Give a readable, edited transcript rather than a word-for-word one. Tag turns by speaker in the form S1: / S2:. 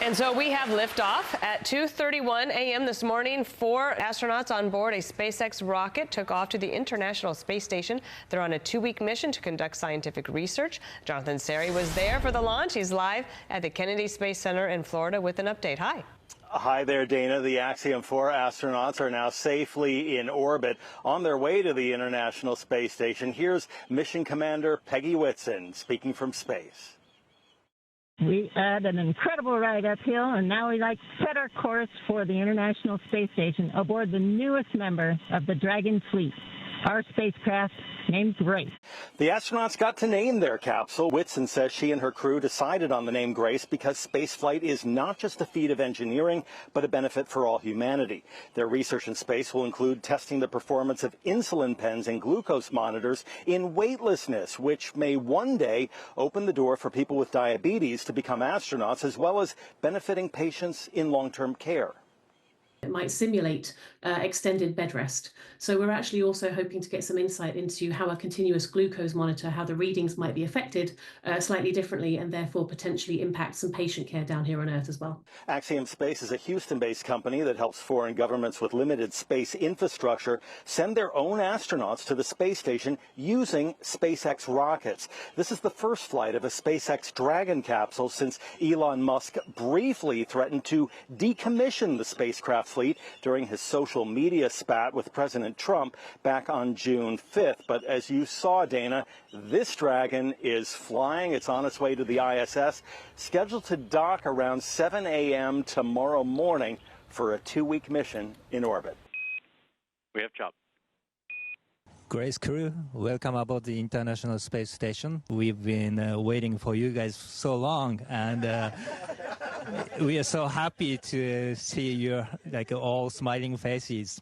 S1: And so we have liftoff at 2:31 a.m. this morning. 4 astronauts on board a SpaceX rocket took off to the International Space Station. They're on a 2-week mission to conduct scientific research. Jonathan Seri was there for the launch. He's live at the Kennedy Space Center in Florida with an update. Hi.
S2: Hi there, Dana. The Axiom-4 astronauts are now safely in orbit on their way to the International Space Station. Here's Mission Commander Peggy Whitson speaking from space.
S3: We had an incredible ride uphill, and now we like set our course for the International Space Station aboard the newest member of the Dragon fleet, our spacecraft named Grace.
S2: The astronauts got to name their capsule. Whitson says she and her crew decided on the name Grace because spaceflight is not just a feat of engineering, but a benefit for all humanity. Their research in space will include testing the performance of insulin pens and glucose monitors in weightlessness, which may one day open the door for people with diabetes to become astronauts, as well as benefiting patients in long-term care.
S4: It might simulate extended bed rest. So we're actually also hoping to get some insight into how a continuous glucose monitor, how the readings might be affected slightly differently, and therefore potentially impact some patient care down here on Earth as well.
S2: Axiom Space is a Houston-based company that helps foreign governments with limited space infrastructure send their own astronauts to the space station using SpaceX rockets. This is the first flight of a SpaceX Dragon capsule since Elon Musk briefly threatened to decommission the spacecraft fleet during his social media spat with President Trump back on June 5th. But as you saw, Dana, this Dragon is flying. It's on its way to the ISS, scheduled to dock around 7 a.m. tomorrow morning for a 2-week mission in orbit.
S5: We have job.
S6: Grace crew, welcome aboard the International Space Station. We've been waiting for you guys so long, and we are so happy to see your all smiling faces.